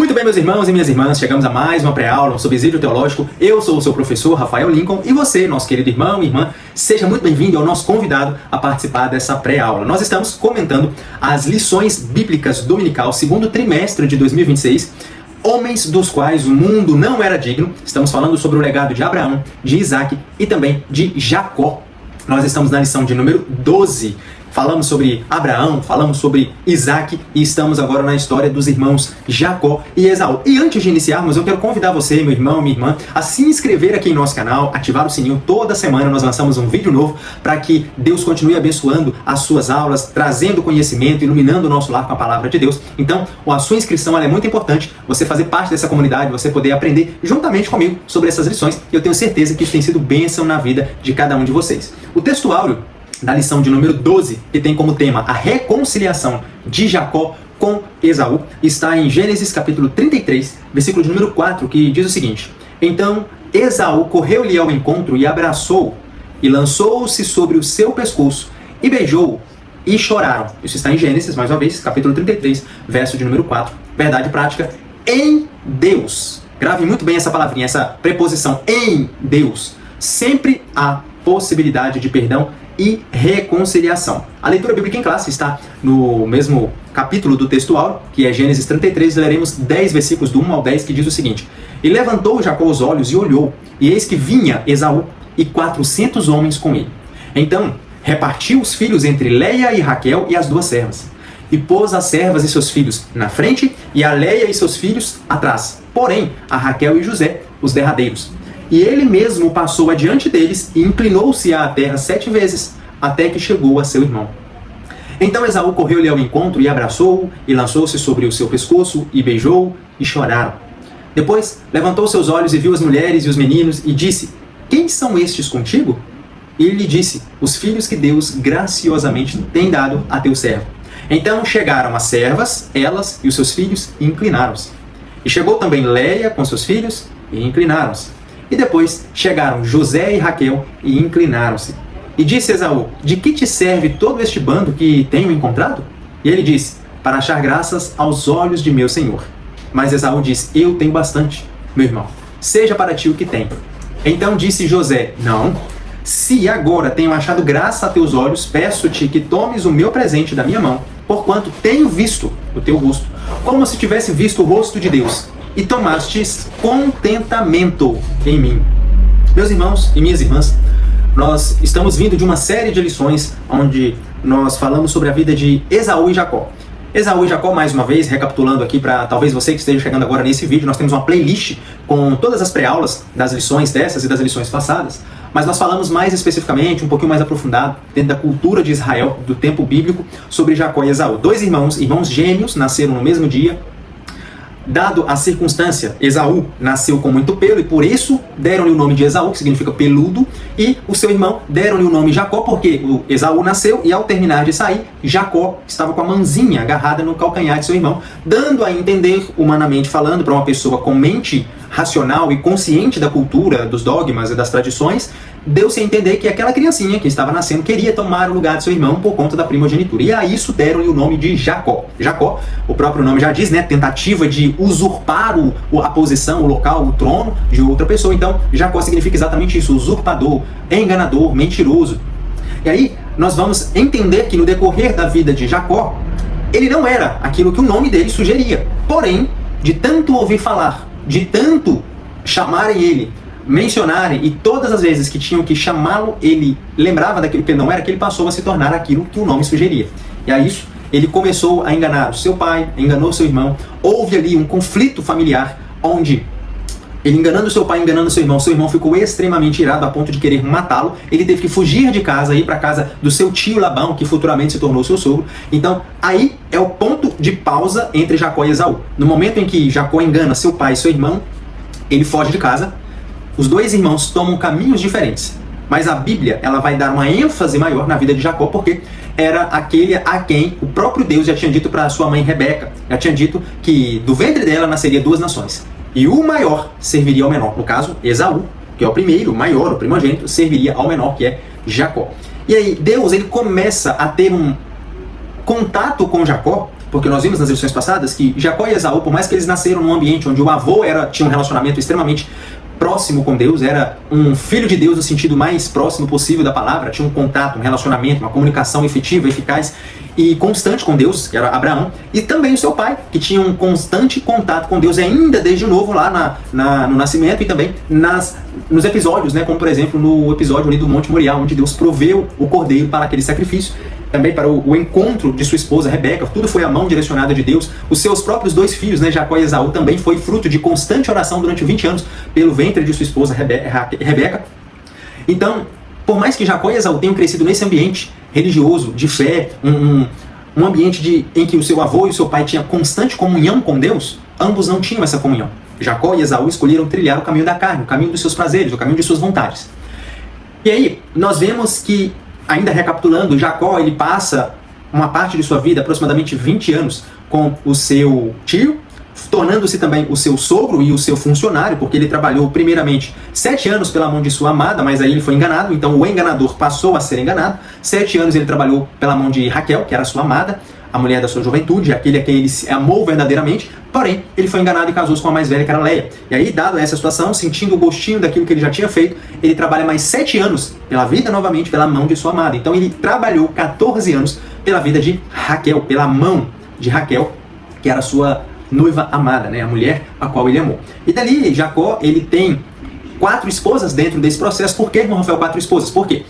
Muito bem, meus irmãos e minhas irmãs, chegamos a mais uma pré-aula, um subsídio teológico. Eu sou o seu professor, Rafael Lincoln, e você, nosso querido irmão e irmã, seja muito bem-vindo ao nosso convidado a participar dessa pré-aula. Nós estamos comentando as lições bíblicas dominical, segundo trimestre de 2026, homens dos quais o mundo não era digno. Estamos falando sobre o legado de Abraão, de Isaac e também de Jacó. Nós estamos na lição de número 12. Falamos sobre Abraão, falamos sobre Isaac e estamos agora na história dos irmãos Jacó e Esaú. E antes de iniciarmos, eu quero convidar você, meu irmão, minha irmã, a se inscrever aqui em nosso canal, ativar o sininho. Toda semana nós lançamos um vídeo novo para que Deus continue abençoando as suas aulas, trazendo conhecimento, iluminando o nosso lar com a palavra de Deus. Então, a sua inscrição ela é muito importante, você fazer parte dessa comunidade, você poder aprender juntamente comigo sobre essas lições. E eu tenho certeza que isso tem sido bênção na vida de cada um de vocês. O texto áureo da lição de número 12, que tem como tema a reconciliação de Jacó com Esaú, está em Gênesis capítulo 33, versículo de número 4, que diz o seguinte: Então Esaú correu-lhe ao encontro e abraçou-o, e lançou-se sobre o seu pescoço, e beijou-o, e choraram. Isso está em Gênesis, mais uma vez, capítulo 33, verso de número 4. Verdade prática: em Deus. Grave muito bem essa palavrinha, essa preposição, em Deus. Sempre há possibilidade de perdão e reconciliação. A leitura bíblica em classe está no mesmo capítulo do texto áureo, que é Gênesis 33, leremos 10 versículos do 1 ao 10, que diz o seguinte: E levantou Jacó os olhos e olhou, e eis que vinha Esaú e 400 homens com ele. Então repartiu os filhos entre Leia e Raquel e as duas servas, e pôs as servas e seus filhos na frente, e a Leia e seus filhos atrás, porém a Raquel e José os derradeiros. E ele mesmo passou adiante deles e inclinou-se à terra 7 vezes, até que chegou a seu irmão. Então Esaú correu-lhe ao encontro e abraçou-o, e lançou-se sobre o seu pescoço, e beijou-o, e choraram. Depois levantou seus olhos e viu as mulheres e os meninos, e disse: Quem são estes contigo? E ele lhe disse: Os filhos que Deus graciosamente tem dado a teu servo. Então chegaram as servas, elas e os seus filhos, e inclinaram-se. E chegou também Leia com seus filhos, e inclinaram-se. E depois chegaram José e Raquel e inclinaram-se. E disse Esaú: De que te serve todo este bando que tenho encontrado? E ele disse: Para achar graças aos olhos de meu senhor. Mas Esaú disse: Eu tenho bastante, meu irmão, seja para ti o que tem. Então disse José: Não, se agora tenho achado graça a teus olhos, peço-te que tomes o meu presente da minha mão, porquanto tenho visto o teu rosto, como se tivesse visto o rosto de Deus, e tomastes contentamento em mim. Meus irmãos e minhas irmãs, nós estamos vindo de uma série de lições onde nós falamos sobre a vida de Esaú e Jacó. Esaú e Jacó, mais uma vez, recapitulando aqui para talvez você que esteja chegando agora nesse vídeo, nós temos uma playlist com todas as pré-aulas das lições dessas e das lições passadas, mas nós falamos mais especificamente, um pouquinho mais aprofundado, dentro da cultura de Israel, do tempo bíblico, sobre Jacó e Esaú. Dois irmãos gêmeos, nasceram no mesmo dia. Dado a circunstância, Esaú nasceu com muito pelo e por isso deram-lhe o nome de Esaú, que significa peludo, e o seu irmão deram-lhe o nome Jacó, porque o Esaú nasceu e ao terminar de sair, Jacó estava com a mãozinha agarrada no calcanhar de seu irmão, dando a entender, humanamente falando, para uma pessoa com mente racional e consciente da cultura, dos dogmas e das tradições, deu-se a entender que aquela criancinha que estava nascendo queria tomar o lugar de seu irmão por conta da primogenitura. E a isso deram-lhe o nome de Jacó. Jacó, o próprio nome já diz, né? Tentativa de usurpar a posição, o local, o trono de outra pessoa. Então, Jacó significa exatamente isso: usurpador, enganador, mentiroso. E aí, nós vamos entender que no decorrer da vida de Jacó, ele não era aquilo que o nome dele sugeria. Porém, de tanto ouvir falar, de tanto chamarem ele, mencionarem, e todas as vezes que tinham que chamá-lo, ele lembrava daquilo que ele não era, que ele passou a se tornar aquilo que o nome sugeria. E a isso, ele começou a enganar o seu pai, enganou seu irmão. Houve ali um conflito familiar, onde ele enganando seu pai, enganando seu irmão ficou extremamente irado a ponto de querer matá-lo. Ele teve que fugir de casa, ir para a casa do seu tio Labão, que futuramente se tornou seu sogro. Então, aí é o ponto de pausa entre Jacó e Esaú. No momento em que Jacó engana seu pai e seu irmão, ele foge de casa. Os dois irmãos tomam caminhos diferentes, mas a Bíblia ela vai dar uma ênfase maior na vida de Jacó, porque era aquele a quem o próprio Deus já tinha dito para sua mãe Rebeca, já tinha dito que do ventre dela nasceria 2 nações, e o maior serviria ao menor. No caso, Esaú, que é o primeiro, o maior, o primogênito, serviria ao menor, que é Jacó. E aí Deus ele começa a ter um contato com Jacó Porque nós vimos nas lições passadas que Jacó e Esaú, por mais que eles nasceram num ambiente onde o avô tinha um relacionamento extremamente próximo com Deus, era um filho de Deus no sentido mais próximo possível da palavra, tinha um contato, um relacionamento, uma comunicação efetiva, eficaz e constante com Deus, que era Abraão, e também o seu pai, que tinha um constante contato com Deus ainda desde novo lá no nascimento e também nos episódios, né, como por exemplo no episódio ali do Monte Moriá, onde Deus proveu o cordeiro para aquele sacrifício, também para o encontro de sua esposa Rebeca, tudo foi a mão direcionada de Deus. Os seus próprios 2 filhos, né, Jacó e Esaú, também foi fruto de constante oração durante 20 anos pelo ventre de sua esposa Rebeca. Então, por mais que Jacó e Esaú tenham crescido nesse ambiente religioso, de fé, um ambiente em que o seu avô e o seu pai tinham constante comunhão com Deus, ambos não tinham essa comunhão. Jacó e Esaú escolheram trilhar o caminho da carne, o caminho dos seus prazeres, o caminho de suas vontades. E aí, nós vemos que, ainda recapitulando, Jacó ele passa uma parte de sua vida, aproximadamente 20 anos, com o seu tio, tornando-se também o seu sogro e o seu funcionário, porque ele trabalhou primeiramente 7 anos pela mão de sua amada, mas aí ele foi enganado, então o enganador passou a ser enganado. 7 anos ele trabalhou pela mão de Raquel, que era sua amada, a mulher da sua juventude, aquele a quem ele se amou verdadeiramente, porém, ele foi enganado e casou-se com a mais velha, que era Leia. E aí, dado essa situação, sentindo o gostinho daquilo que ele já tinha feito, ele trabalha mais 7 anos pela vida novamente, pela mão de sua amada. Então ele trabalhou 14 anos pela vida de Raquel, pela mão de Raquel, que era sua noiva amada, né? A mulher a qual ele amou. E dali, Jacó, ele tem 4 esposas dentro desse processo. Por que, irmão Rafael, 4 esposas? Por quê?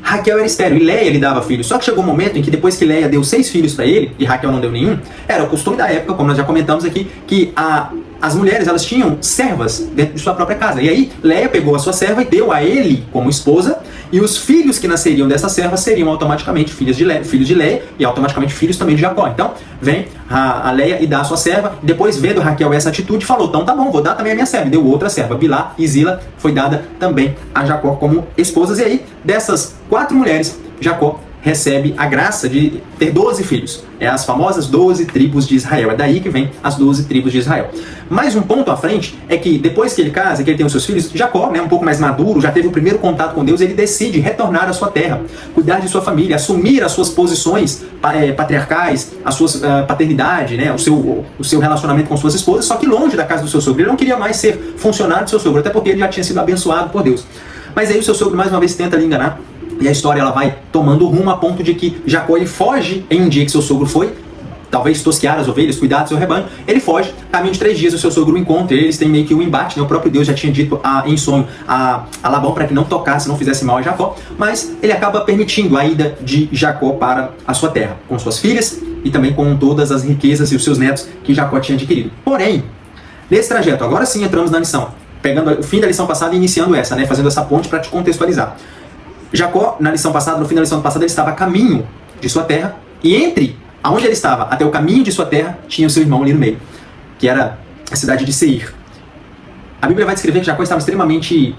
Raquel era estéril e Leia lhe dava filhos. Só que chegou um momento em que depois que Leia deu 6 filhos para ele, e Raquel não deu nenhum, era o costume da época, como nós já comentamos aqui, que as mulheres elas tinham servas dentro de sua própria casa. E aí Leia pegou a sua serva e deu a ele como esposa, e os filhos que nasceriam dessa serva seriam automaticamente filhos de Leia e automaticamente filhos também de Jacó. Então vem a Leia e dá a sua serva, depois vendo Raquel essa atitude, falou, então tá bom, vou dar também a minha serva. E deu outra serva, Bilá e Zila, foi dada também a Jacó como esposas. E aí, dessas 4 mulheres, Jacó recebe a graça de ter 12 filhos. É as famosas 12 tribos de Israel. É daí que vem as 12 tribos de Israel. Mais um ponto à frente é que depois que ele casa, que ele tem os seus filhos, Jacó, né, um pouco mais maduro, já teve o primeiro contato com Deus, ele decide retornar à sua terra, cuidar de sua família, assumir as suas posições patriarcais, a sua paternidade, né, o seu relacionamento com suas esposas, só que longe da casa do seu sogro. Ele não queria mais ser funcionário do seu sogro, até porque ele já tinha sido abençoado por Deus. Mas aí o seu sogro mais uma vez tenta lhe enganar, e a história ela vai tomando rumo a ponto de que Jacó ele foge em um dia que seu sogro foi, talvez tosquear as ovelhas, cuidar do seu rebanho. Ele foge, caminho de 3 dias o seu sogro o encontra, eles têm meio que um embate, né? O próprio Deus já tinha dito em sonho a Labão para que não tocasse, não fizesse mal a Jacó, mas ele acaba permitindo a ida de Jacó para a sua terra, com suas filhas e também com todas as riquezas e os seus netos que Jacó tinha adquirido. Porém, nesse trajeto, agora sim entramos na lição, pegando o fim da lição passada e iniciando essa, né? Fazendo essa ponte para te contextualizar. Jacó, no fim da lição passada, ele estava a caminho de sua terra, e entre aonde ele estava até o caminho de sua terra, tinha o seu irmão ali no meio, que era a cidade de Seir. A Bíblia vai descrever que Jacó estava extremamente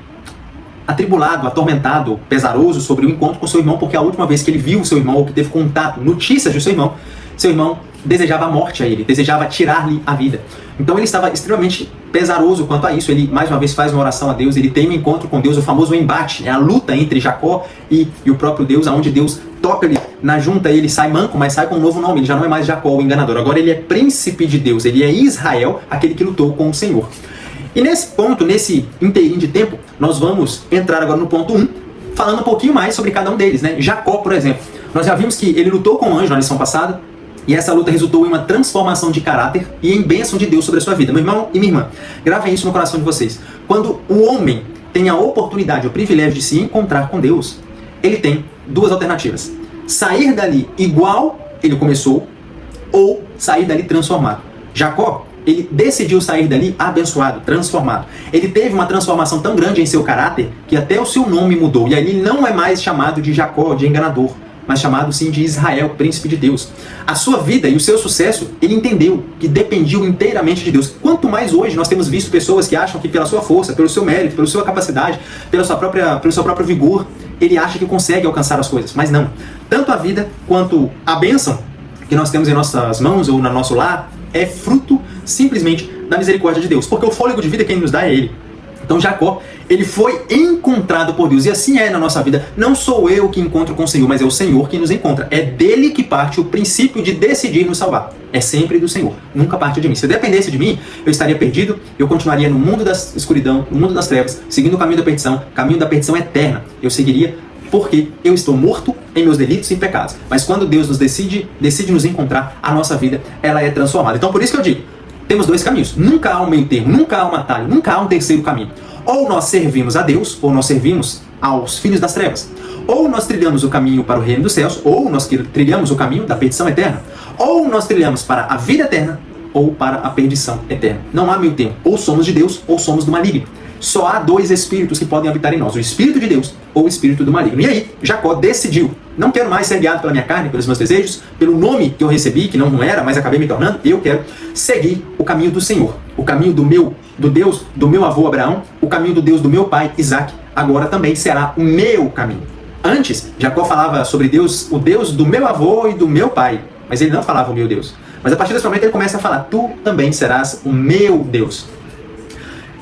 atribulado, atormentado, pesaroso sobre o encontro com seu irmão, porque a última vez que ele viu o seu irmão, ou que teve contato, notícias do seu irmão desejava a morte a ele, desejava tirar-lhe a vida. Então ele estava extremamente pesaroso quanto a isso. Ele mais uma vez faz uma oração a Deus, ele tem um encontro com Deus, o famoso embate, a luta entre Jacó e o próprio Deus, onde Deus toca-lhe na junta, ele sai manco, mas sai com um novo nome, ele já não é mais Jacó, o enganador, agora ele é príncipe de Deus, ele é Israel, aquele que lutou com o Senhor. E nesse ponto, nesse inteirinho de tempo, nós vamos entrar agora no ponto 1, falando um pouquinho mais sobre cada um deles, né? Jacó, por exemplo, nós já vimos que ele lutou com o anjo na lição passada, e essa luta resultou em uma transformação de caráter e em bênção de Deus sobre a sua vida. Meu irmão e minha irmã, gravem isso no coração de vocês. Quando o homem tem a oportunidade, o privilégio de se encontrar com Deus, ele tem 2 alternativas. Sair dali igual ele começou, ou sair dali transformado. Jacó, ele decidiu sair dali abençoado, transformado. Ele teve uma transformação tão grande em seu caráter que até o seu nome mudou. E aí ele não é mais chamado de Jacó, de enganador, mas chamado sim de Israel, príncipe de Deus. A sua vida e o seu sucesso, ele entendeu que dependiam inteiramente de Deus. Quanto mais hoje nós temos visto pessoas que acham que pela sua força, pelo seu mérito, pela sua capacidade, pelo seu próprio vigor, ele acha que consegue alcançar as coisas. Mas não. Tanto a vida quanto a bênção que nós temos em nossas mãos ou no nosso lar é fruto simplesmente da misericórdia de Deus. Porque o fôlego de vida quem nos dá é Ele. Então Jacó, ele foi encontrado por Deus, e assim é na nossa vida. Não sou eu que encontro com o Senhor, mas é o Senhor que nos encontra. É dele que parte o princípio de decidir nos salvar. É sempre do Senhor, nunca parte de mim. Se dependesse de mim, eu estaria perdido, eu continuaria no mundo da escuridão, no mundo das trevas, seguindo o caminho da perdição eterna. Eu seguiria porque eu estou morto em meus delitos e pecados. Mas quando Deus nos decide nos encontrar, a nossa vida, ela é transformada. Então por isso que eu digo, temos dois caminhos. Nunca há um meio termo, nunca há um atalho, nunca há um terceiro caminho. Ou nós servimos a Deus, ou nós servimos aos filhos das trevas. Ou nós trilhamos o caminho para o reino dos céus, ou nós trilhamos o caminho da perdição eterna. Ou nós trilhamos para a vida eterna, ou para a perdição eterna. Não há meio termo. Ou somos de Deus, ou somos do maligno. Só há dois espíritos que podem habitar em nós, o espírito de Deus ou o espírito do maligno. E aí, Jacó decidiu, não quero mais ser guiado pela minha carne, pelos meus desejos, pelo nome que eu recebi, que não era, mas acabei me tornando, eu quero seguir o caminho do Senhor, o caminho do Deus do meu avô Abraão, o caminho do Deus do meu pai Isaac, agora também será o meu caminho. Antes, Jacó falava sobre Deus, o Deus do meu avô e do meu pai, mas ele não falava o meu Deus. Mas a partir desse momento ele começa a falar, tu também serás o meu Deus.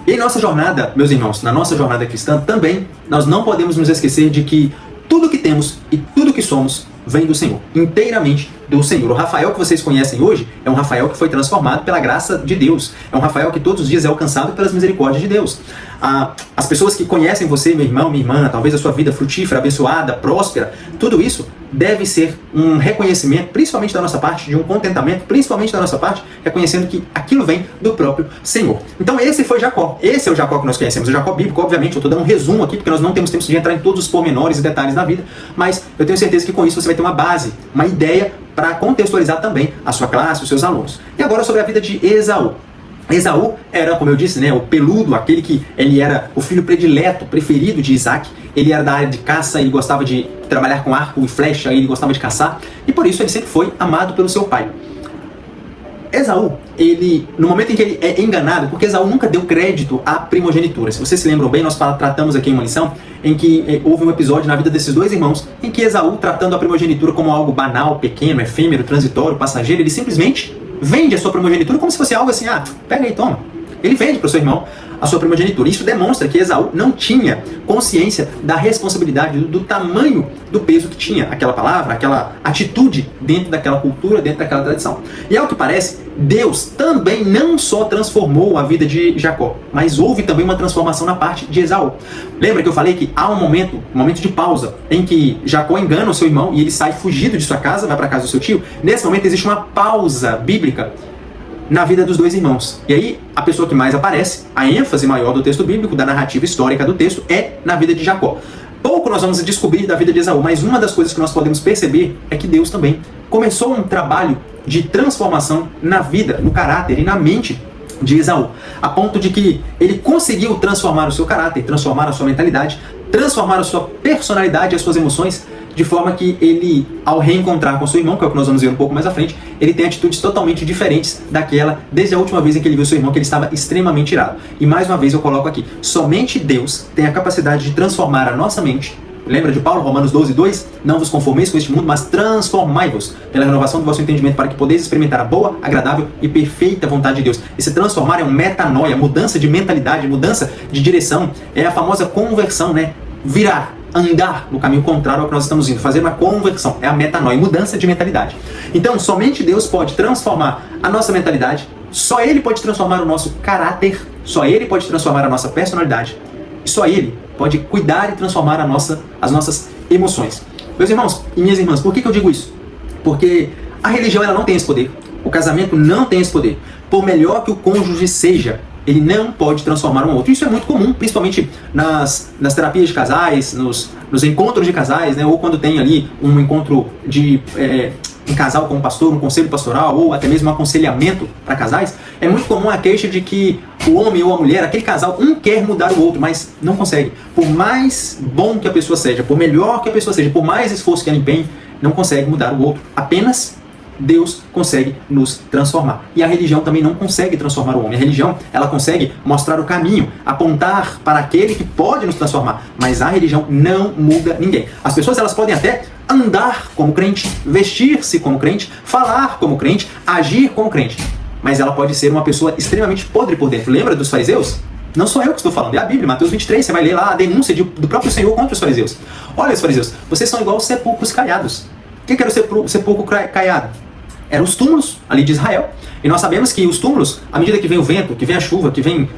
E em nossa jornada, meus irmãos, na nossa jornada cristã também, nós não podemos nos esquecer de que tudo que temos e tudo que somos vem do Senhor, inteiramente do Senhor. O Rafael que vocês conhecem hoje é um Rafael que foi transformado pela graça de Deus. É um Rafael que todos os dias é alcançado pelas misericórdias de Deus. As pessoas que conhecem você, meu irmão, minha irmã, talvez a sua vida frutífera, abençoada, próspera, tudo isso deve ser um reconhecimento, principalmente da nossa parte, de um contentamento, principalmente da nossa parte, reconhecendo que aquilo vem do próprio Senhor. Então esse foi Jacó. Esse é o Jacó que nós conhecemos. O Jacó bíblico, obviamente, eu estou dando um resumo aqui, porque nós não temos tempo de entrar em todos os pormenores e detalhes da vida, mas eu tenho certeza que com isso você vai ter uma base, uma ideia para contextualizar também a sua classe, os seus alunos. E agora sobre a vida de Esaú. Esaú era, como eu disse, o peludo, aquele que ele era o filho predileto, preferido de Isaac. Ele era da área de caça, ele gostava de trabalhar com arco e flecha, ele gostava de caçar, e por isso ele sempre foi amado pelo seu pai. Esaú, no momento em que ele é enganado, porque Esaú nunca deu crédito à primogenitura. Se vocês se lembram bem, nós tratamos aqui em uma lição em que houve um episódio na vida desses dois irmãos, em que Esaú, tratando a primogenitura como algo banal, pequeno, efêmero, transitório, passageiro, ele simplesmente vende a sua primogenitura como se fosse algo assim, pega aí, toma. Ele vende para o seu irmão a sua primogenitura. Isso demonstra que Esaú não tinha consciência da responsabilidade, do tamanho do peso que tinha aquela palavra, aquela atitude dentro daquela cultura, dentro daquela tradição. E ao que parece, Deus também não só transformou a vida de Jacó, mas houve também uma transformação na parte de Esaú. Lembra que eu falei que há um momento de pausa, em que Jacó engana o seu irmão e ele sai fugido de sua casa, vai para a casa do seu tio? Nesse momento existe uma pausa bíblica na vida dos dois irmãos. E aí, a pessoa que mais aparece, a ênfase maior do texto bíblico, da narrativa histórica do texto, é na vida de Jacó. Pouco nós vamos descobrir da vida de Esaú, mas uma das coisas que nós podemos perceber é que Deus também começou um trabalho de transformação na vida, no caráter e na mente de Esaú, a ponto de que ele conseguiu transformar o seu caráter, transformar a sua mentalidade, transformar a sua personalidade e as suas emoções, de forma que ele, ao reencontrar com seu irmão, que é o que nós vamos ver um pouco mais à frente, ele tem atitudes totalmente diferentes daquela, desde a última vez em que ele viu seu irmão, que ele estava extremamente irado. E mais uma vez eu coloco aqui, somente Deus tem a capacidade de transformar a nossa mente. Lembra de Paulo, Romanos 12:2? Não vos conformeis com este mundo, mas transformai-vos pela renovação do vosso entendimento, para que podeis experimentar a boa, agradável e perfeita vontade de Deus. Esse transformar é um metanoia, mudança de mentalidade, mudança de direção. É a famosa conversão, Virar, andar no caminho contrário ao que nós estamos indo, fazer uma conversão, é a metanoia, mudança de mentalidade. Então, somente Deus pode transformar a nossa mentalidade, só Ele pode transformar o nosso caráter, só Ele pode transformar a nossa personalidade, só Ele pode cuidar e transformar as nossas emoções. Meus irmãos e minhas irmãs, por que eu digo isso? Porque a religião ela não tem esse poder, o casamento não tem esse poder. Por melhor que o cônjuge seja, ele não pode transformar um outro. Isso é muito comum, principalmente nas terapias de casais, nos encontros de casais, ou quando tem ali um encontro de um casal com um pastor, um conselho pastoral, ou até mesmo um aconselhamento para casais. É muito comum a queixa de que o homem ou a mulher, aquele casal, um quer mudar o outro, mas não consegue. Por mais bom que a pessoa seja, por melhor que a pessoa seja, por mais esforço que ela empenhe, não consegue mudar o outro. Apenas Deus consegue nos transformar. E a religião também não consegue transformar o homem. A religião, ela consegue mostrar o caminho, apontar para aquele que pode nos transformar. Mas a religião não muda ninguém. As pessoas, elas podem até andar como crente, vestir-se como crente, falar como crente, agir como crente. Mas ela pode ser uma pessoa extremamente podre por dentro. Lembra dos fariseus? Não sou eu que estou falando, é a Bíblia, Mateus 23, você vai ler lá a denúncia do próprio Senhor contra os fariseus. Olha os fariseus, vocês são igual os sepulcros caiados. O que era o sepulcro caiado? Eram os túmulos ali de Israel. E nós sabemos que os túmulos, à medida que vem o vento, que vem a chuva, que vem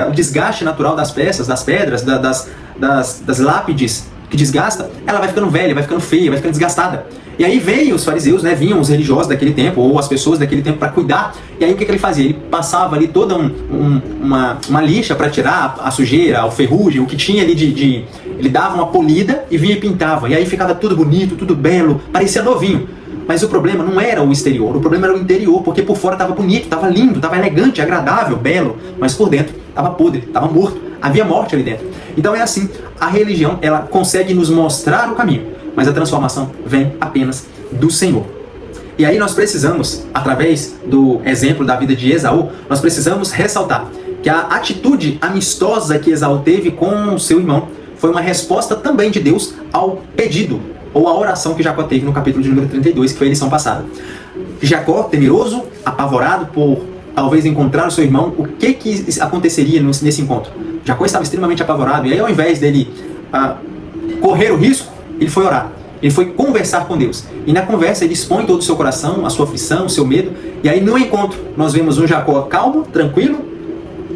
o desgaste natural das peças, das pedras, das lápides que desgasta, ela vai ficando velha, vai ficando feia, vai ficando desgastada. E aí veio os fariseus, né, vinham os religiosos daquele tempo, ou as pessoas daquele tempo para cuidar. E aí o que ele fazia? Ele passava ali toda uma lixa para tirar a sujeira, o ferrugem, o que tinha ali ele dava uma polida e vinha e pintava. E aí ficava tudo bonito, tudo belo, parecia novinho. Mas o problema não era o exterior, o problema era o interior, porque por fora estava bonito, estava lindo, estava elegante, agradável, belo, mas por dentro estava podre, estava morto, havia morte ali dentro. Então é assim, a religião ela consegue nos mostrar o caminho, mas a transformação vem apenas do Senhor. E aí nós precisamos, através do exemplo da vida de Esaú, nós precisamos ressaltar que a atitude amistosa que Esaú teve com o seu irmão foi uma resposta também de Deus ao pedido, ou a oração que Jacó teve no capítulo de número 32, que foi a lição passada. Jacó, temeroso, apavorado por talvez encontrar o seu irmão, o que aconteceria nesse encontro? Jacó estava extremamente apavorado, e aí ao invés dele correr o risco, ele foi orar. Ele foi conversar com Deus. E na conversa ele expõe todo o seu coração, a sua aflição, o seu medo. E aí no encontro nós vemos um Jacó calmo, tranquilo,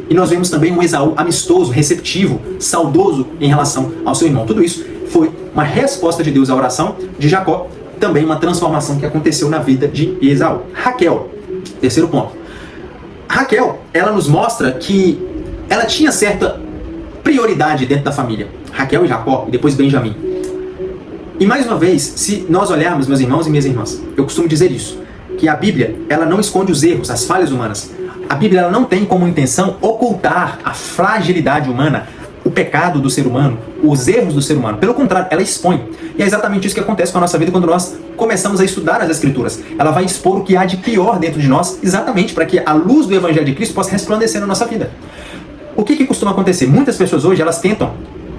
e nós vemos também um Esaú amistoso, receptivo, saudoso em relação ao seu irmão. Tudo isso foi uma resposta de Deus à oração de Jacó, também uma transformação que aconteceu na vida de Esaú. Raquel, terceiro ponto. Raquel, ela nos mostra que ela tinha certa prioridade dentro da família. Raquel e Jacó, e depois Benjamim. E mais uma vez, se nós olharmos, meus irmãos e minhas irmãs, eu costumo dizer isso, que a Bíblia, ela não esconde os erros, as falhas humanas. A Bíblia ela não tem como intenção ocultar a fragilidade humana, o pecado do ser humano, os erros do ser humano. Pelo contrário, ela expõe. E é exatamente isso que acontece com a nossa vida quando nós começamos a estudar as Escrituras. Ela vai expor o que há de pior dentro de nós, exatamente para que a luz do Evangelho de Cristo possa resplandecer na nossa vida. O que costuma acontecer? Muitas pessoas hoje, elas tentam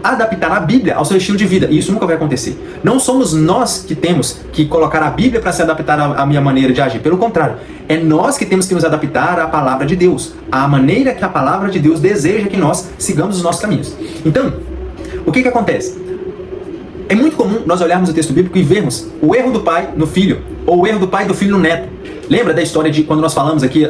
adaptar a Bíblia ao seu estilo de vida, e isso nunca vai acontecer. Não somos nós que temos que colocar a Bíblia para se adaptar à minha maneira de agir. Pelo contrário, é nós que temos que nos adaptar à palavra de Deus, à maneira que a palavra de Deus deseja que nós sigamos os nossos caminhos. Então, o que acontece? É muito comum nós olharmos o texto bíblico e vermos o erro do pai no filho, ou o erro do pai do filho no neto. Lembra da história de quando nós falamos aqui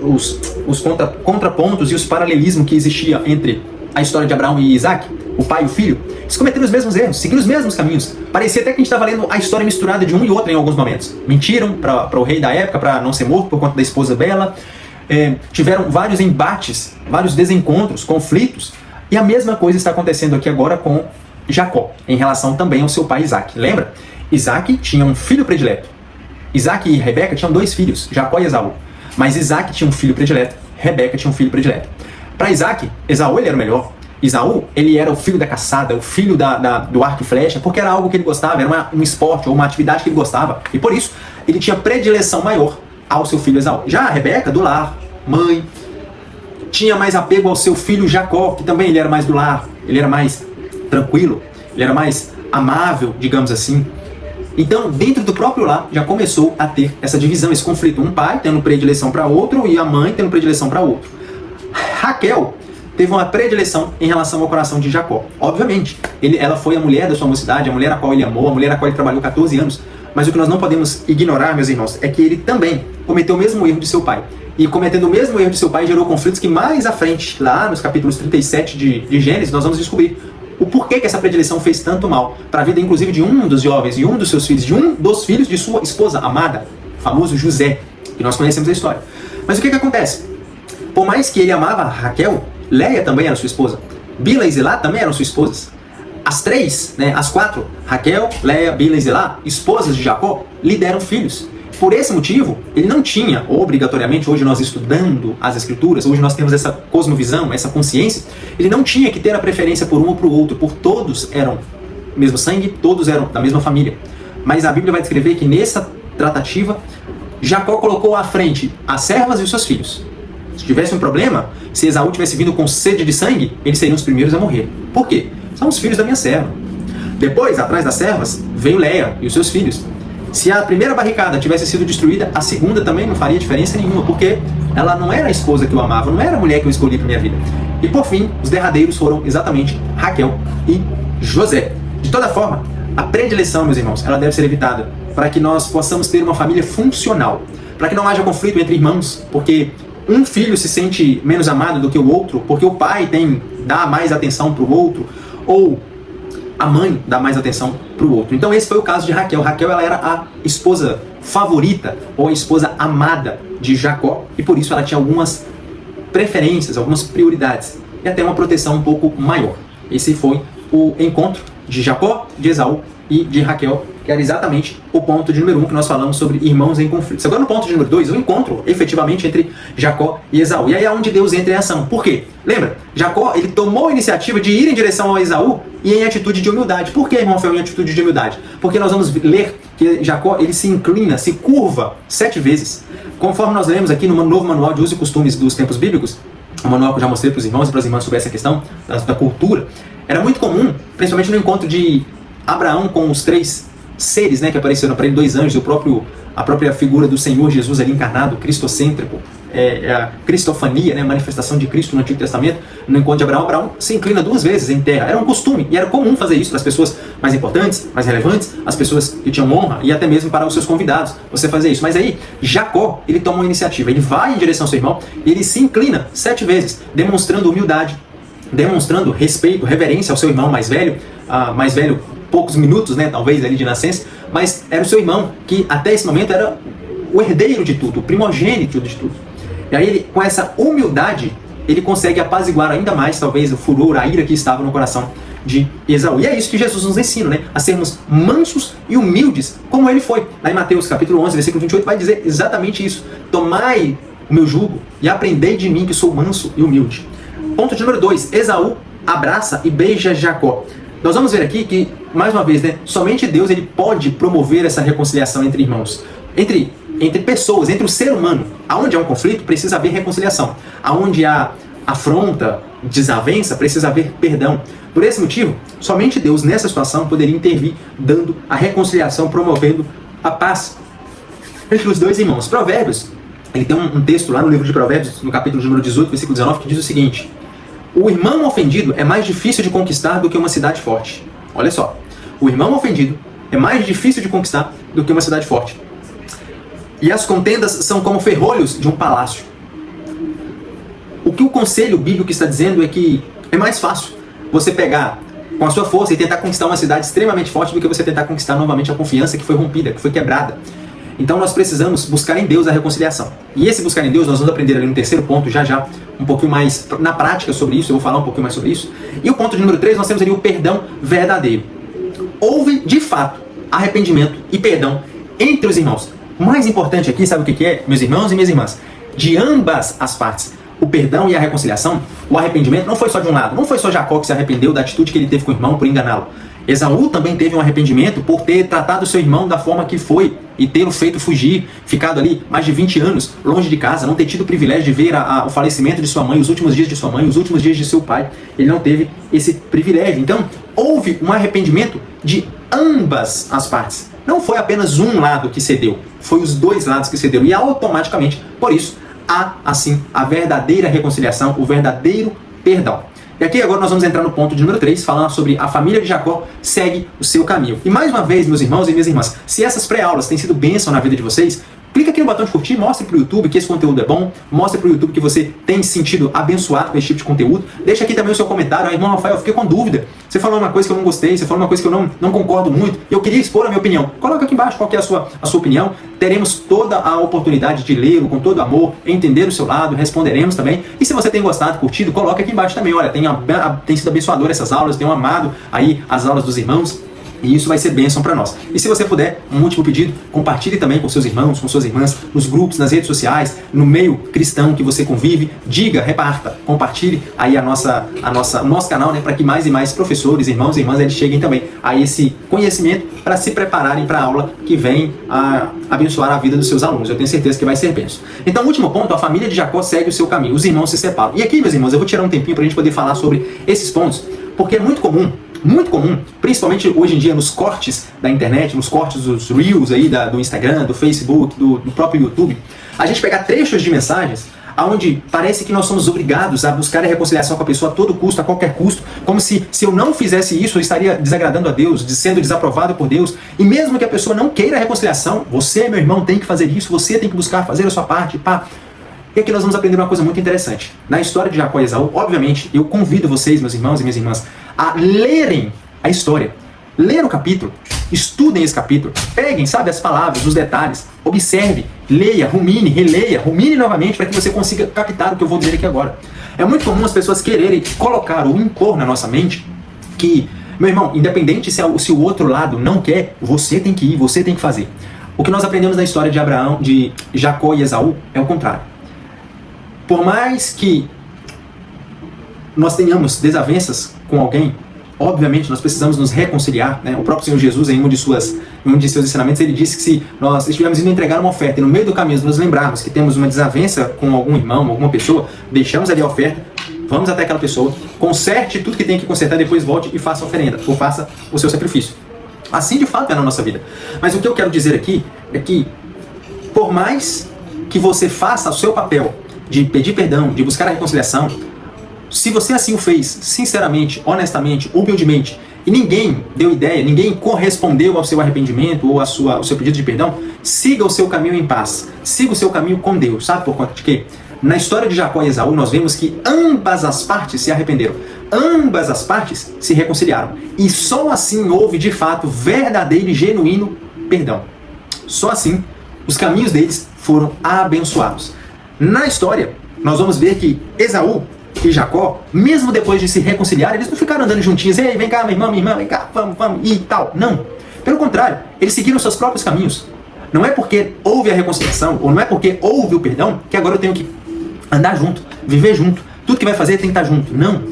os contrapontos e os paralelismos que existia entre a história de Abraão e Isaac, o pai e o filho? Eles cometeram os mesmos erros, seguiram os mesmos caminhos. Parecia até que a gente estava lendo a história misturada de um e outro em alguns momentos. Mentiram para o rei da época para não ser morto por conta da esposa bela. Tiveram vários embates, vários desencontros, conflitos. E a mesma coisa está acontecendo aqui agora com Jacó, em relação também ao seu pai Isaac. Lembra? Isaac tinha um filho predileto. Isaac e Rebeca tinham dois filhos, Jacó e Esaú. Mas Isaac tinha um filho predileto, Rebeca tinha um filho predileto. Para Isaac, Esaú ele era o melhor. Esaú, ele era o filho da caçada, o filho do arco e flecha, porque era algo que ele gostava, era um esporte ou uma atividade que ele gostava. E por isso, ele tinha predileção maior ao seu filho Esaú. Já a Rebeca, do lar, mãe, tinha mais apego ao seu filho Jacó, que também ele era mais do lar, ele era mais tranquilo, ele era mais amável, digamos assim. Então, dentro do próprio lar, já começou a ter essa divisão, esse conflito. Um pai tendo predileção para outro e a mãe tendo predileção para outro. Raquel teve uma predileção em relação ao coração de Jacó. Obviamente, ela foi a mulher da sua mocidade, a mulher a qual ele amou, a mulher a qual ele trabalhou 14 anos. Mas o que nós não podemos ignorar, meus irmãos, é que ele também cometeu o mesmo erro de seu pai. E cometendo o mesmo erro de seu pai, gerou conflitos que mais à frente, lá nos capítulos 37 de Gênesis, nós vamos descobrir o porquê que essa predileção fez tanto mal para a vida, inclusive, de um dos jovens, de um dos seus filhos, de um dos filhos de sua esposa amada, o famoso José, que nós conhecemos a história. Mas o que acontece? Por mais que ele amava Raquel, Leia também era sua esposa, Bila e Zilá também eram suas esposas. As três, as quatro, Raquel, Leia, Bila e Zilá, esposas de Jacó, lhe deram filhos. Por esse motivo, ele não tinha, obrigatoriamente, hoje nós estudando as Escrituras, hoje nós temos essa cosmovisão, essa consciência, ele não tinha que ter a preferência por um ou por outro, por todos eram mesmo sangue, todos eram da mesma família. Mas a Bíblia vai descrever que nessa tratativa, Jacó colocou à frente as servas e os seus filhos. Se tivesse um problema, se Esaú tivesse vindo com sede de sangue, eles seriam os primeiros a morrer. Por quê? São os filhos da minha serva. Depois, atrás das servas, veio Leia e os seus filhos. Se a primeira barricada tivesse sido destruída, a segunda também não faria diferença nenhuma, porque ela não era a esposa que eu amava, não era a mulher que eu escolhi para minha vida. E por fim, os derradeiros foram exatamente Raquel e José. De toda forma, a predileção, meus irmãos, ela deve ser evitada para que nós possamos ter uma família funcional, para que não haja conflito entre irmãos, porque um filho se sente menos amado do que o outro, porque o pai dá mais atenção para o outro, ou a mãe dá mais atenção para o outro. Então esse foi o caso de Raquel. Raquel, ela era a esposa favorita, ou a esposa amada de Jacó, e por isso ela tinha algumas preferências, algumas prioridades, e até uma proteção um pouco maior. Esse foi o encontro de Jacó, de Esaú e de Raquel, que era exatamente o ponto de número 1 que nós falamos sobre irmãos em conflitos. Agora no ponto de número 2, o encontro efetivamente entre Jacó e Esaú. E aí é onde Deus entra em ação. Por quê? Lembra? Jacó, ele tomou a iniciativa de ir em direção ao Esaú e em atitude de humildade. Por que, irmão, foi em atitude de humildade? Porque nós vamos ler que Jacó, ele se inclina, se curva 7 vezes. Conforme nós lemos aqui no novo manual de usos e costumes dos tempos bíblicos, o manual que eu já mostrei para os irmãos e para as irmãs sobre essa questão da cultura, era muito comum, principalmente no encontro de Abraão com os 3 seres, né, que apareceram para ele, 2 anjos, a própria figura do Senhor Jesus ali encarnado, cristocêntrico, a cristofania, né, a manifestação de Cristo no Antigo Testamento. No encontro de Abraão, Abraão se inclina 2 vezes em terra. Era um costume e era comum fazer isso para as pessoas mais importantes, mais relevantes, as pessoas que tinham honra e até mesmo para os seus convidados, você fazer isso. Mas aí, Jacó, ele toma uma iniciativa, ele vai em direção ao seu irmão e ele se inclina 7 vezes, demonstrando humildade, demonstrando respeito, reverência ao seu irmão mais velho, poucos minutos, né, talvez, ali de nascença, mas era o seu irmão que até esse momento era o herdeiro de tudo, o primogênito de tudo. E aí, ele, com essa humildade, ele consegue apaziguar ainda mais, talvez, o furor, a ira que estava no coração de Esaú. E é isso que Jesus nos ensina, né? A sermos mansos e humildes, como ele foi. Lá em Mateus capítulo 11, versículo 28, vai dizer exatamente isso. Tomai o meu jugo e aprendei de mim, que sou manso e humilde. Ponto de número 2. Esaú abraça e beija Jacó. Nós vamos ver aqui que, mais uma vez, né, somente Deus ele pode promover essa reconciliação entre irmãos, entre pessoas, entre o ser humano. Aonde há um conflito, precisa haver reconciliação. Aonde há afronta, desavença, precisa haver perdão. Por esse motivo, somente Deus, nessa situação, poderia intervir, dando a reconciliação, promovendo a paz entre os 2 irmãos. Provérbios, ele tem um texto lá no livro de Provérbios, no capítulo número 18, versículo 19, que diz o seguinte: o irmão ofendido é mais difícil de conquistar do que uma cidade forte. Olha só, o irmão ofendido é mais difícil de conquistar do que uma cidade forte. E as contendas são como ferrolhos de um palácio. O que o conselho bíblico está dizendo é que é mais fácil você pegar com a sua força e tentar conquistar uma cidade extremamente forte do que você tentar conquistar novamente a confiança que foi rompida, que foi quebrada. Então nós precisamos buscar em Deus a reconciliação. E esse buscar em Deus, nós vamos aprender ali no 3º ponto, já, um pouquinho mais na prática sobre isso, eu vou falar um pouquinho mais sobre isso. E o ponto de número 3, nós temos ali o perdão verdadeiro. Houve, de fato, arrependimento e perdão entre os irmãos. O mais importante aqui, sabe o que é, meus irmãos e minhas irmãs? De ambas as partes. O perdão e a reconciliação, o arrependimento, não foi só de um lado. Não foi só Jacó que se arrependeu da atitude que ele teve com o irmão por enganá-lo. Esaú também teve um arrependimento por ter tratado seu irmão da forma que foi e tê-lo feito fugir, ficado ali mais de 20 anos longe de casa, não ter tido o privilégio de ver o falecimento de sua mãe, os últimos dias de sua mãe, os últimos dias de seu pai. Ele não teve esse privilégio. Então, houve um arrependimento de ambas as partes. Não foi apenas um lado que cedeu, foi os 2 lados que cederam. E automaticamente, por isso, há, assim, a verdadeira reconciliação, o verdadeiro perdão. E aqui agora nós vamos entrar no ponto de número 3, falando sobre a família de Jacó segue o seu caminho. E mais uma vez, meus irmãos e minhas irmãs, se essas pré-aulas têm sido bênção na vida de vocês, clica aqui no botão de curtir, mostre para o YouTube que esse conteúdo é bom, mostre para o YouTube que você tem se sentido abençoado com esse tipo de conteúdo. Deixa aqui também o seu comentário. Irmão Rafael, eu fiquei com dúvida. Você falou uma coisa que eu não gostei, você falou uma coisa que eu não concordo muito, e eu queria expor a minha opinião. Coloca aqui embaixo qual que é a sua opinião. Teremos toda a oportunidade de lê-lo com todo amor, entender o seu lado, responderemos também. E se você tem gostado, curtido, coloca aqui embaixo também. Olha, tem sido abençoador essas aulas, tenho amado aí as aulas dos irmãos. E isso vai ser bênção para nós. E se você puder, um último pedido, compartilhe também com seus irmãos, com suas irmãs, nos grupos, nas redes sociais, no meio cristão que você convive. Diga, reparta, compartilhe aí o nosso canal, né, para que mais e mais professores, irmãos e irmãs, eles cheguem também a esse conhecimento para se prepararem para a aula que vem a abençoar a vida dos seus alunos. Eu tenho certeza que vai ser bênção. Então, último ponto, a família de Jacó segue o seu caminho. Os irmãos se separam. E aqui, meus irmãos, eu vou tirar um tempinho para a gente poder falar sobre esses pontos, porque é muito comum, principalmente hoje em dia nos cortes da internet, nos cortes dos Reels aí do Instagram, do Facebook, do próprio YouTube, a gente pegar trechos de mensagens onde parece que nós somos obrigados a buscar a reconciliação com a pessoa a todo custo, a qualquer custo, como se eu não fizesse isso, eu estaria desagradando a Deus, sendo desaprovado por Deus. E mesmo que a pessoa não queira a reconciliação, você, meu irmão, tem que fazer isso, você tem que buscar fazer a sua parte, pá. E aqui nós vamos aprender uma coisa muito interessante. Na história de Jacó e Esaú, obviamente, eu convido vocês, meus irmãos e minhas irmãs, a lerem a história. Leiam o capítulo, estudem esse capítulo, peguem, sabe, as palavras, os detalhes, observe, leia, rumine, releia, rumine novamente para que você consiga captar o que eu vou dizer aqui agora. É muito comum as pessoas quererem colocar ou impor na nossa mente que, meu irmão, independente se o outro lado não quer, você tem que ir, você tem que fazer. O que nós aprendemos na história de Jacó e Esaú é o contrário. Por mais que nós tenhamos desavenças com alguém, obviamente, nós precisamos nos reconciliar, né? O próprio Senhor Jesus, em um de seus ensinamentos, ele disse que se nós estivermos indo entregar uma oferta e no meio do caminho nos lembrarmos que temos uma desavença com algum irmão, alguma pessoa, deixamos ali a oferta, vamos até aquela pessoa, conserte tudo que tem que consertar, depois volte e faça a oferenda, ou faça o seu sacrifício. Assim, de fato, é na nossa vida. Mas o que eu quero dizer aqui é que, por mais que você faça o seu papel de pedir perdão, de buscar a reconciliação, se você assim o fez, sinceramente, honestamente, humildemente, e ninguém deu ideia, ninguém correspondeu ao seu arrependimento ou ao seu pedido de perdão, siga o seu caminho em paz, siga o seu caminho com Deus. Sabe por conta de quê? Na história de Jacó e Esaú, nós vemos que ambas as partes se arrependeram, ambas as partes se reconciliaram, e só assim houve de fato verdadeiro e genuíno perdão. Só assim os caminhos deles foram abençoados. Na história, nós vamos ver que Esaú e Jacó, mesmo depois de se reconciliar, eles não ficaram andando juntinhos, ei, vem cá, minha irmã, vem cá, vamos, e tal. Não. Pelo contrário, eles seguiram seus próprios caminhos. Não é porque houve a reconciliação, ou não é porque houve o perdão, que agora eu tenho que andar junto, viver junto. Tudo que vai fazer tem que estar junto. Não.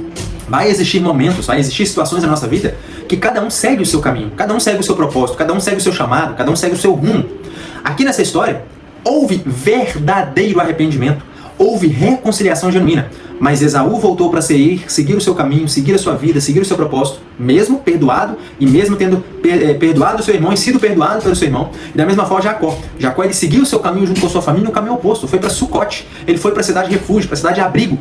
Vai existir momentos, vai existir situações na nossa vida que cada um segue o seu caminho, cada um segue o seu propósito, cada um segue o seu chamado, cada um segue o seu rumo. Aqui nessa história, houve verdadeiro arrependimento, houve reconciliação genuína, mas Esaú voltou para seguir o seu caminho, seguir a sua vida, seguir o seu propósito, mesmo perdoado e mesmo tendo perdoado o seu irmão e sido perdoado pelo seu irmão. E da mesma forma Jacó ele seguiu o seu caminho junto com a sua família no caminho oposto, foi para Sucote, ele foi para a cidade de refúgio, para a cidade de abrigo,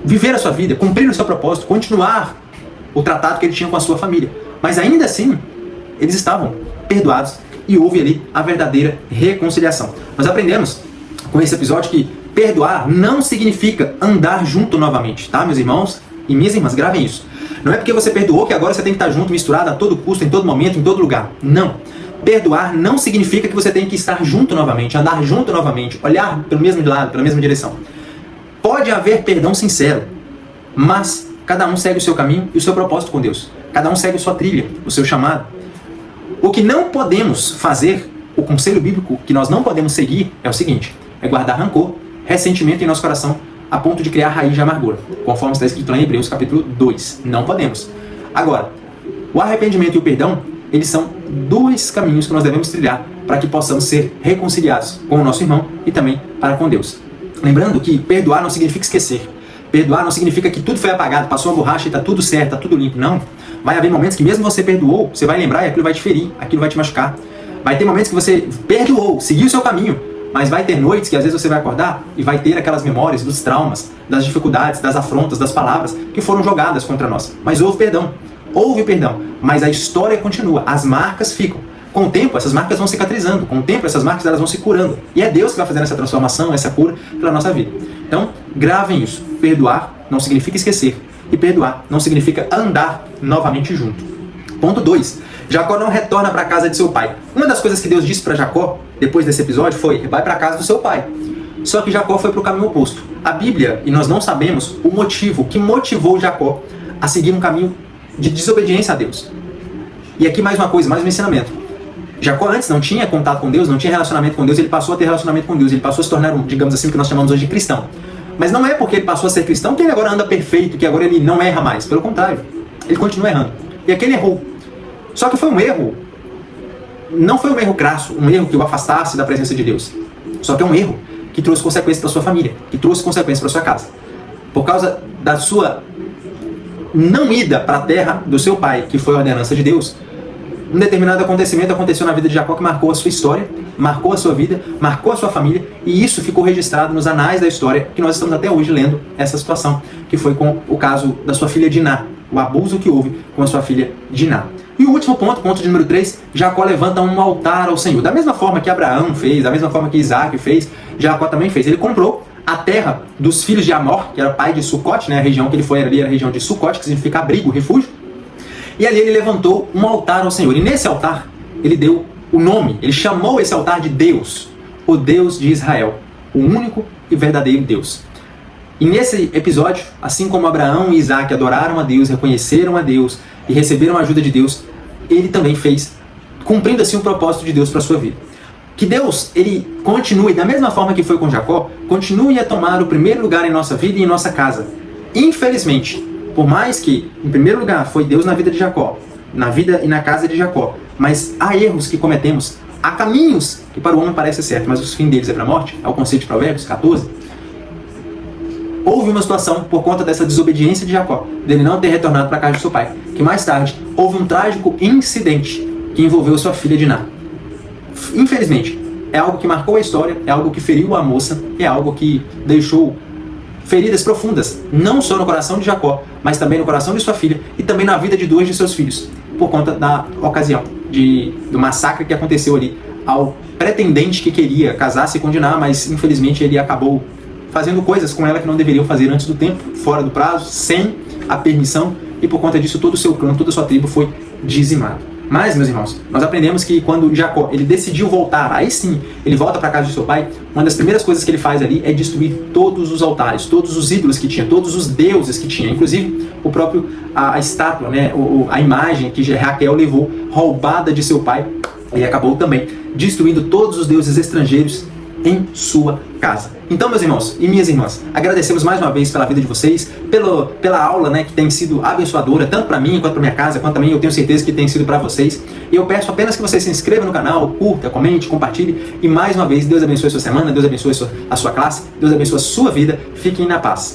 viver a sua vida, cumprir o seu propósito, continuar o tratado que ele tinha com a sua família. Mas ainda assim, eles estavam perdoados e houve ali a verdadeira reconciliação. Nós aprendemos com esse episódio que perdoar não significa andar junto novamente, tá, meus irmãos e minhas irmãs? Gravem isso. Não é porque você perdoou que agora você tem que estar junto, misturado a todo custo, em todo momento, em todo lugar. Não. Perdoar não significa que você tem que estar junto novamente, andar junto novamente, olhar pelo mesmo lado, pela mesma direção. Pode haver perdão sincero, mas cada um segue o seu caminho e o seu propósito com Deus. Cada um segue a sua trilha, o seu chamado. O que não podemos fazer, o conselho bíblico que nós não podemos seguir é o seguinte: é guardar rancor, ressentimento em nosso coração, a ponto de criar raiz de amargura, conforme está escrito lá em Hebreus capítulo 2. Não podemos. Agora, o arrependimento e o perdão, eles são dois caminhos que nós devemos trilhar para que possamos ser reconciliados com o nosso irmão e também para com Deus. Lembrando que perdoar não significa esquecer. Perdoar não significa que tudo foi apagado, passou a borracha e está tudo certo, está tudo limpo. Não. Vai haver momentos que mesmo você perdoou, você vai lembrar e aquilo vai te ferir, aquilo vai te machucar. Vai ter momentos que você perdoou, seguiu o seu caminho, mas vai ter noites que às vezes você vai acordar e vai ter aquelas memórias dos traumas, das dificuldades, das afrontas, das palavras que foram jogadas contra nós. Mas houve perdão, mas a história continua, as marcas ficam. Com o tempo, essas marcas vão cicatrizando, com o tempo, essas marcas elas vão se curando. E é Deus que vai fazendo essa transformação, essa cura pela nossa vida. Então, gravem isso. Perdoar não significa esquecer. E perdoar não significa andar novamente junto. Ponto 2. Jacó não retorna para a casa de seu pai. Uma das coisas que Deus disse para Jacó, depois desse episódio, foi: vai para a casa do seu pai. Só que Jacó foi para o caminho oposto. A Bíblia, e nós não sabemos o motivo que motivou Jacó a seguir um caminho de desobediência a Deus. E aqui mais uma coisa, mais um ensinamento. Jacó antes não tinha contato com Deus, não tinha relacionamento com Deus, ele passou a ter relacionamento com Deus, ele passou a se tornar, digamos assim, o que nós chamamos hoje de cristão. Mas não é porque ele passou a ser cristão que ele agora anda perfeito, que agora ele não erra mais. Pelo contrário, ele continua errando. E aqui ele errou. Só que foi um erro, não foi um erro crasso, um erro que o afastasse da presença de Deus. Só que é um erro que trouxe consequências para sua família, que trouxe consequências para sua casa. Por causa da sua não ida para a terra do seu pai, que foi a ordenança de Deus, Um determinado acontecimento aconteceu na vida de Jacó que marcou a sua história, marcou a sua vida, marcou a sua família, e isso ficou registrado nos anais da história, que nós estamos até hoje lendo essa situação, que foi com o caso da sua filha Diná, o abuso que houve com a sua filha Diná. E o último ponto, ponto de número 3, Jacó levanta um altar ao Senhor. Da mesma forma que Abraão fez, da mesma forma que Isaac fez, Jacó também fez. Ele comprou a terra dos filhos de Amor, que era pai de Sucote, né? A região que ele foi ali era a região de Sucote, que significa abrigo, refúgio. E ali ele levantou um altar ao Senhor. E nesse altar, ele deu o nome, ele chamou esse altar de Deus, o Deus de Israel, o único e verdadeiro Deus. E nesse episódio, assim como Abraão e Isaac adoraram a Deus, reconheceram a Deus e receberam a ajuda de Deus, ele também fez, cumprindo assim o propósito de Deus para a sua vida. Que Deus, ele continue, da mesma forma que foi com Jacó, continue a tomar o primeiro lugar em nossa vida e em nossa casa. Infelizmente, por mais que, em primeiro lugar, foi Deus na vida de Jacó, na vida e na casa de Jacó, mas há erros que cometemos, há caminhos que para o homem parecem certos, mas o fim deles é para a morte, é o conceito de Provérbios 14. Houve uma situação, por conta dessa desobediência de Jacó, dele não ter retornado para a casa de seu pai, que mais tarde houve um trágico incidente que envolveu sua filha Diná. Infelizmente, é algo que marcou a história, é algo que feriu a moça, é algo que deixou feridas profundas, não só no coração de Jacó, mas também no coração de sua filha e também na vida de 2 de seus filhos, por conta da ocasião do massacre que aconteceu ali ao pretendente que queria casar-se com Diná, mas infelizmente ele acabou fazendo coisas com ela que não deveriam fazer antes do tempo, fora do prazo, sem a permissão, e por conta disso todo o seu clã, toda a sua tribo foi dizimado. Mas, meus irmãos, nós aprendemos que quando Jacó ele decidiu voltar, aí sim, ele volta para a casa de seu pai, uma das primeiras coisas que ele faz ali é destruir todos os altares, todos os ídolos que tinha, todos os deuses que tinha, inclusive o próprio, a estátua, né, a imagem que Raquel levou roubada de seu pai, e acabou também destruindo todos os deuses estrangeiros em sua casa. Então, meus irmãos e minhas irmãs, agradecemos mais uma vez pela vida de vocês, pela aula, né, que tem sido abençoadora, tanto para mim, quanto para minha casa, quanto também eu tenho certeza que tem sido para vocês. E eu peço apenas que você se inscreva no canal, curta, comente, compartilhe. E mais uma vez, Deus abençoe a sua semana, Deus abençoe a sua classe, Deus abençoe a sua vida. Fiquem na paz.